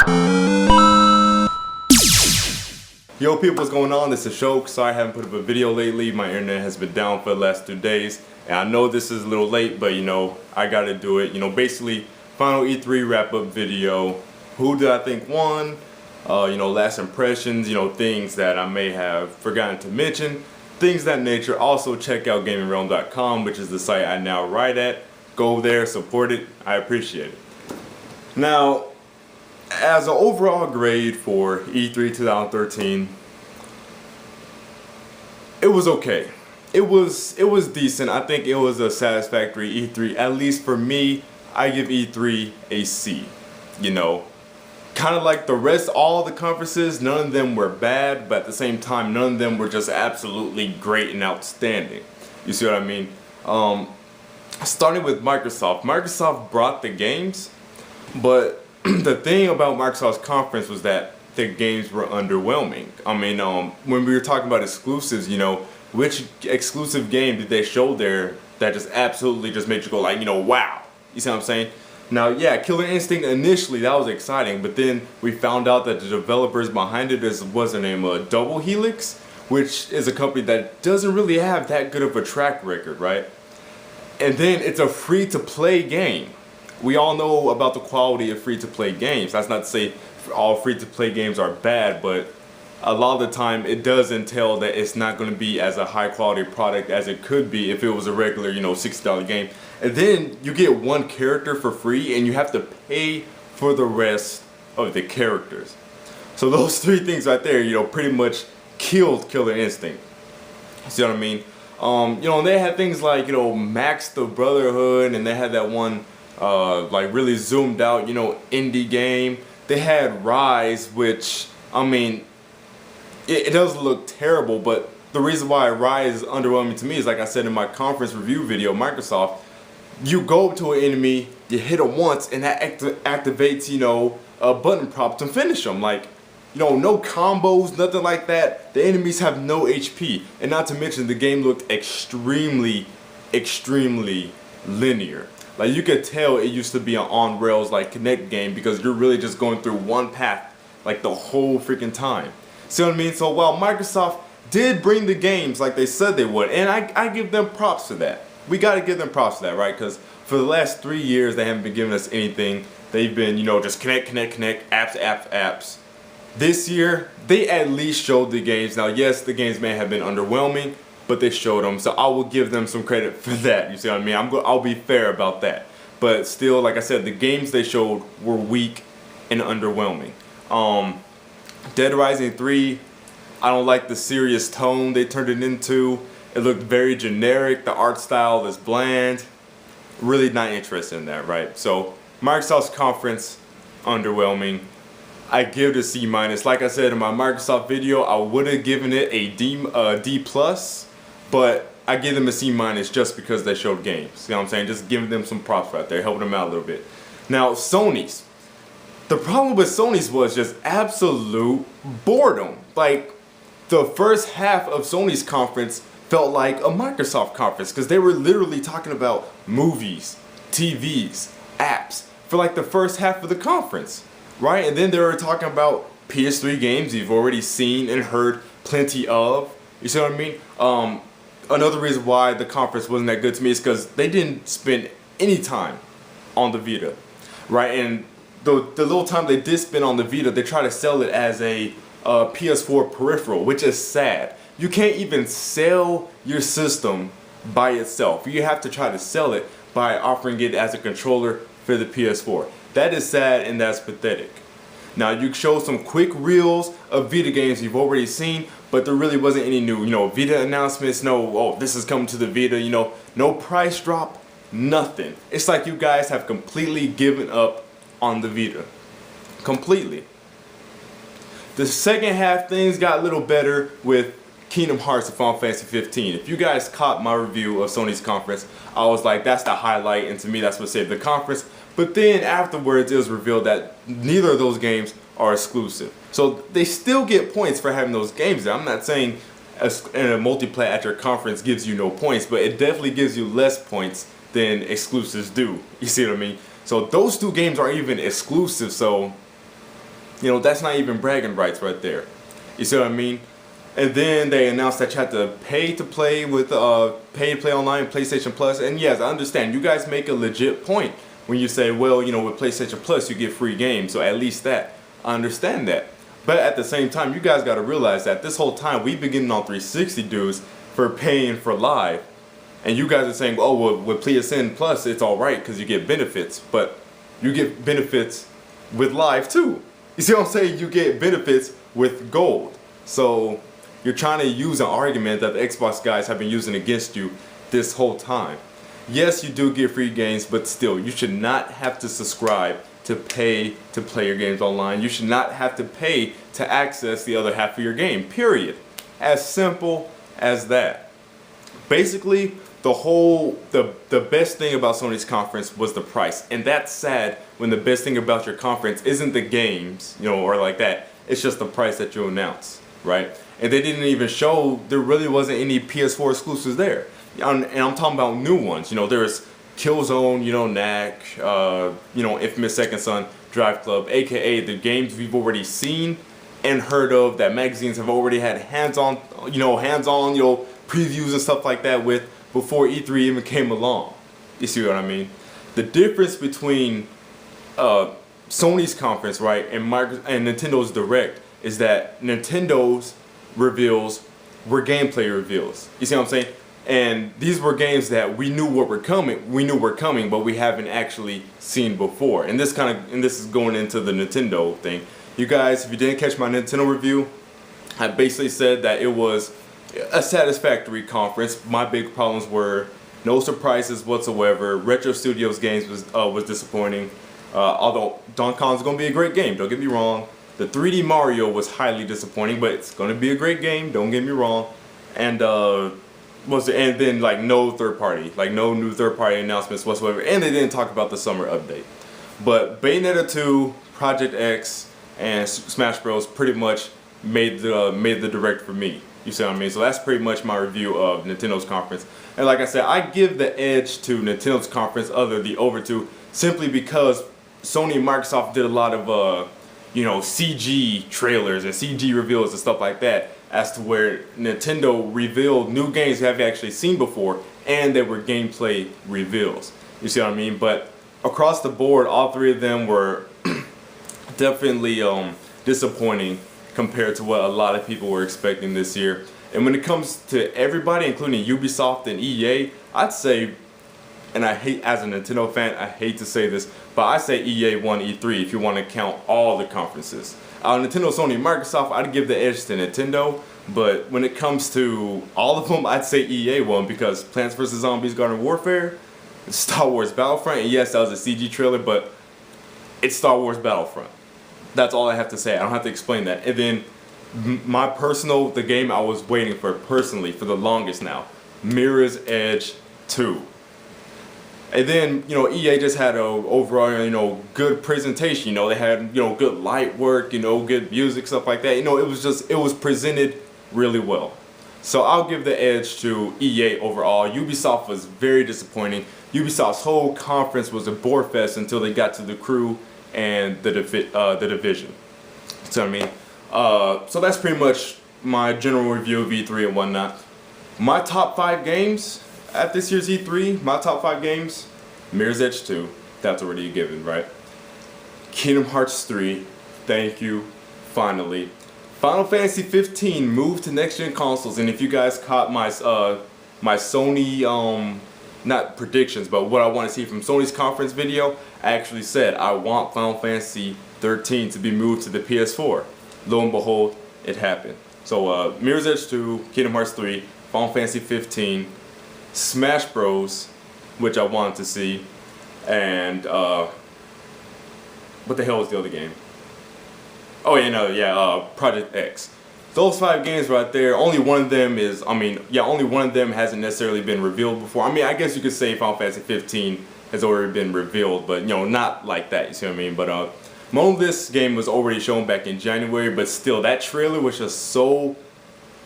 Yo people, what's going on? This is Shok. Sorry I haven't put up a video lately. My internet has been down for the last 2 days. And I know this is a little late, but you know, I gotta do it. You know, basically, final E3 wrap-up video. Who did I think won? You know, last impressions, you know, things that I may have forgotten to mention. Things of that nature. Also check out gamingrealm.com, which is the site I now write at. Go there, support it. I appreciate it. Now, as an overall grade for E3 2013, it was okay. It was decent. I think it was a satisfactory E3. At least for me, I give E3 a C. You know, kind of like the rest, all the conferences, none of them were bad, but at the same time, none of them were just absolutely great and outstanding. You see what I mean? Starting with Microsoft. Microsoft brought the games, but the thing about Microsoft's conference was that the games were underwhelming. I mean, when we were talking about exclusives, you know, which exclusive game did they show there that just absolutely just made you go like, you know, wow. You see what I'm saying? Now, yeah, Killer Instinct initially, that was exciting, but then we found out that the developers behind it what's their name, Double Helix, which is a company that doesn't really have that good of a track record, right? And then it's a free-to-play game. We all know about the quality of free-to-play games. That's not to say all free-to-play games are bad, but a lot of the time it does entail that it's not going to be as a high-quality product as it could be if it was a regular, you know, $60 game. And then you get one character for free and you have to pay for the rest of the characters. So those three things right there, you know, pretty much killed Killer Instinct. See what I mean? You know, and they had things like, you know, Max the Brotherhood, and they had that one like really zoomed out, you know, indie game. They had Rise, which, I mean, it does look terrible, but the reason why Rise is underwhelming to me is, like I said in my conference review video, Microsoft, you go up to an enemy, you hit them once, and that activates, you know, button prompts to finish them. Like, you know, no combos, nothing like that. The enemies have no HP. And not to mention, the game looked extremely, extremely linear. Like, you could tell it used to be an on-rails, like, Kinect game because you're really just going through one path, like, the whole freaking time. See what I mean? So while Microsoft did bring the games like they said they would, and I give them props for that. We got to give them props for that, right? Because for the last 3 years, they haven't been giving us anything. They've been, you know, just connect, apps. This year, they at least showed the games. Now, yes, the games may have been underwhelming, but they showed them, so I will give them some credit for that. You see what I mean? I'll be fair about that. But still, like I said, the games they showed were weak and underwhelming. Dead Rising 3, I don't like the serious tone they turned it into. It looked very generic. The art style is bland. Really not interested in that, right? So Microsoft's conference, underwhelming. I give it a C-. Like I said in my Microsoft video, I would have given it a D+, but I give them a C- just because they showed games. See what I'm saying? Just giving them some props right there, helping them out a little bit. Now, Sony's. The problem with Sony's was just absolute boredom. Like, the first half of Sony's conference felt like a Microsoft conference because they were literally talking about movies, TVs, apps for like the first half of the conference, right? And then they were talking about PS3 games you've already seen and heard plenty of. You see what I mean? Another reason why the conference wasn't that good to me is because they didn't spend any time on the Vita, right? And the little time they did spend on the Vita, they try to sell it as a PS4 peripheral, which is sad. You can't even sell your system by itself. You have to try to sell it by offering it as a controller for the PS4. That is sad and that's pathetic. Now, you show some quick reels of Vita games you've already seen, but there really wasn't any new, you know, Vita announcements, no, oh, this is coming to the Vita, you know, no price drop, nothing. It's like you guys have completely given up on the Vita. Completely. The second half, things got a little better with Kingdom Hearts and Final Fantasy 15. If you guys caught my review of Sony's conference, I was like, that's the highlight, and to me that's what saved the conference. But then afterwards it was revealed that neither of those games are exclusive. So they still get points for having those games there. I'm not saying a multiplayer at your conference gives you no points, but it definitely gives you less points than exclusives do. You see what I mean? So those two games are even exclusive, so You know, that's not even bragging rights right there. You see what I mean? And then they announced that you had to pay to play with pay to play online PlayStation Plus. And yes, I understand. You guys make a legit point when you say, well, you know, with PlayStation Plus you get free games. So at least that, I understand that. But at the same time, you guys got to realize that this whole time we've been getting on 360 dues for paying for live. And you guys are saying, oh, well, with PSN Plus it's all right because you get benefits. But you get benefits with live too. You see what I'm saying? You get benefits with gold. So you're trying to use an argument that the Xbox guys have been using against you this whole time. Yes, you do get free games, but still, you should not have to subscribe to pay to play your games online. You should not have to pay to access the other half of your game, period. As simple as that. Basically, the best thing about Sony's conference was the price. And that's sad when the best thing about your conference isn't the games, you know, or like that. It's just the price that you announce, right? And they didn't even show, there really wasn't any PS4 exclusives there. And I'm talking about new ones. You know, there's Killzone, you know, Knack, you know, Infamous Second Son, Drive Club, aka the games we've already seen and heard of that magazines have already had hands-on, you know, previews and stuff like that with before E3 even came along. You see what I mean? The difference between Sony's conference, right, and Nintendo's Direct is that Nintendo's reveals were gameplay reveals. You see what I'm saying? And these were games that we knew were coming, but we haven't actually seen before. And this is going into the Nintendo thing. You guys, if you didn't catch my Nintendo review, I basically said that it was a satisfactory conference. My big problems were no surprises whatsoever. Retro Studios games was disappointing. Although Donkey Kong's gonna be a great game, don't get me wrong. The 3D Mario was highly disappointing, but it's gonna be a great game, don't get me wrong. And then like no third party, like no new third party announcements whatsoever. And they didn't talk about the summer update. But Bayonetta 2, Project X, and Smash Bros. Pretty much made the Direct for me. You see what I mean? So that's pretty much my review of Nintendo's conference. And like I said, I give the edge to Nintendo's conference over to simply because Sony and Microsoft did a lot of you know, CG trailers and CG reveals and stuff like that, as to where Nintendo revealed new games we haven't actually seen before, and they were gameplay reveals. You see what I mean? But across the board, all three of them were definitely disappointing compared to what a lot of people were expecting this year. And when it comes to everybody, including Ubisoft and EA, I'd say, and I hate, as a Nintendo fan, I hate to say this, but I say EA won E3 if you want to count all the conferences. Nintendo, Sony, and Microsoft, I'd give the edge to Nintendo, but when it comes to all of them, I'd say EA won because Plants vs. Zombies Garden Warfare, Star Wars Battlefront, and yes, that was a CG trailer, but it's Star Wars Battlefront. That's all I have to say. I don't have to explain that. And then the game I was waiting for personally for the longest now, Mirror's Edge 2. And then, you know, EA just had a overall, you know, good presentation. You know, they had, you know, good light work, you know, good music, stuff like that. You know, it was presented really well. So I'll give the edge to EA overall. Ubisoft was very disappointing. Ubisoft's whole conference was a bore fest until they got to The Crew and the Division. So I mean, so that's pretty much my general review of E3 and whatnot. My top 5 games at this year's E3, my top 5 games, Mirror's Edge 2, that's already a given, right? Kingdom Hearts 3, thank you, finally. Final Fantasy 15 moved to next-gen consoles, and if you guys caught my my Sony, not predictions, but what I want to see from Sony's conference video, I actually said I want Final Fantasy 13 to be moved to the PS4. Lo and behold, it happened. So Mirror's Edge 2, Kingdom Hearts 3, Final Fantasy 15, Smash Bros, which I wanted to see, and what the hell was the other game? Oh yeah, no, yeah, Project X. Those 5 games right there, only one of them is, only one of them hasn't necessarily been revealed before. I mean, I guess you could say Final Fantasy 15 has already been revealed, but, you know, not like that, you see what I mean? But most of this game was already shown back in January, but still, that trailer was just so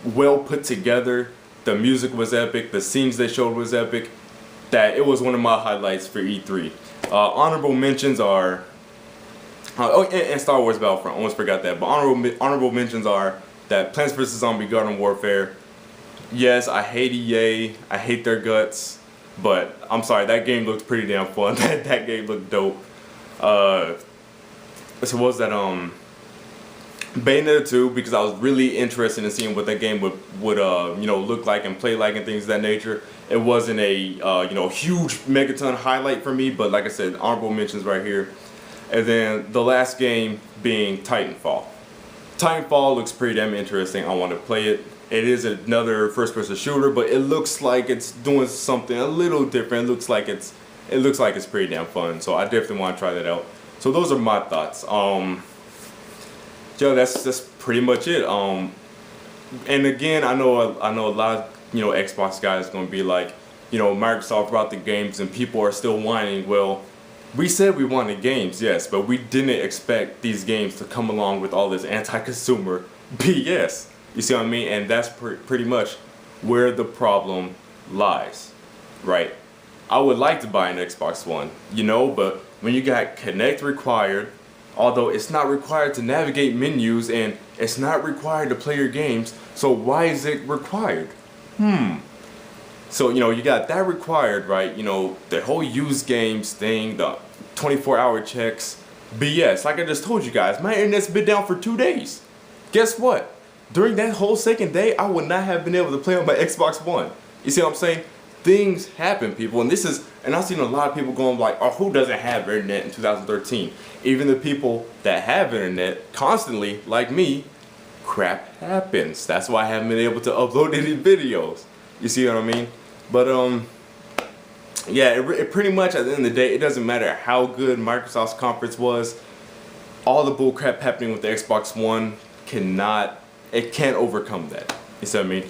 well put together. The music was epic, the scenes they showed was epic, that it was one of my highlights for E3. Honorable mentions are And Star Wars Battlefront. Almost forgot that. But honorable mentions are that Plants vs Zombie Garden Warfare. Yes, I hate EA. I hate their guts. But I'm sorry, that game looked pretty damn fun. that game looked dope. So what was that? Bayonetta 2, because I was really interested in seeing what that game would look like and play like and things of that nature. It wasn't a huge megaton highlight for me, but like I said, honorable mentions right here. And then the last game being Titanfall. Titanfall looks pretty damn interesting. I want to play it. It is another first-person shooter, but it looks like it's doing something a little different. It looks like it's pretty damn fun. So I definitely want to try that out. So those are my thoughts. That's pretty much it. And again, I know a lot of Xbox guys going to be like, Microsoft brought the games and people are still whining. Well, we said we wanted games, yes, but we didn't expect these games to come along with all this anti-consumer BS. You see what I mean? And that's pretty much where the problem lies, right? I would like to buy an Xbox One, but when you got Connect required, although it's not required to navigate menus and it's not required to play your games, so why is it required? So, you got that required, right? The whole used games thing, the 24-hour checks, BS. Like I just told you guys, my internet's been down for 2 days. Guess what? During that whole second day, I would not have been able to play on my Xbox One. You see what I'm saying? Things happen, people, and I've seen a lot of people going like, oh, who doesn't have internet in 2013? Even the people that have internet constantly, like me, crap happens. That's why I haven't been able to upload any videos. You see what I mean? But yeah, it pretty much at the end of the day, it doesn't matter how good Microsoft's conference was. All the bull crap happening with the Xbox One can't overcome that. You see what I mean?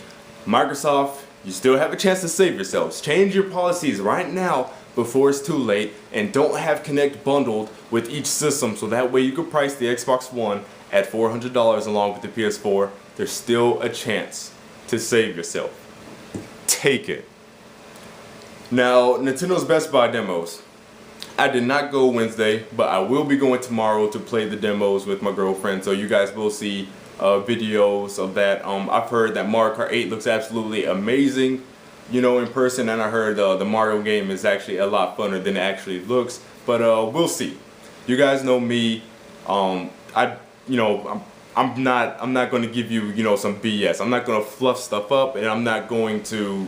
Microsoft, you still have a chance to save yourselves. Change your policies right now before it's too late, and don't have Kinect bundled with each system, so that way you can price the Xbox One at $400 along with the PS4. There's still a chance to save yourself. Take it. Now, Nintendo's Best Buy demos. I did not go Wednesday, but I will be going tomorrow to play the demos with my girlfriend, so you guys will see videos of that. I've heard that Mario Kart 8 looks absolutely amazing, in person, and I heard the Mario game is actually a lot funner than it actually looks. But we'll see. You guys know me. I'm not going to give you some BS. I'm not going to fluff stuff up, and I'm not going to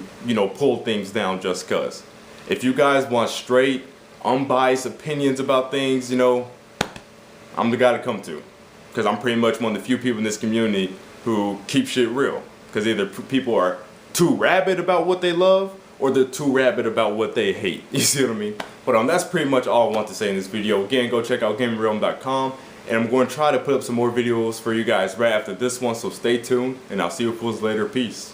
pull things down just cause. If you guys want straight, unbiased opinions about things, I'm the guy to come to. Because I'm pretty much one of the few people in this community who keep shit real. Because either people are too rabid about what they love, or they're too rabid about what they hate. You see what I mean? But that's pretty much all I want to say in this video. Again, go check out GamingRealm.com, and I'm going to try to put up some more videos for you guys right after this one, so stay tuned, and I'll see you fools later. Peace.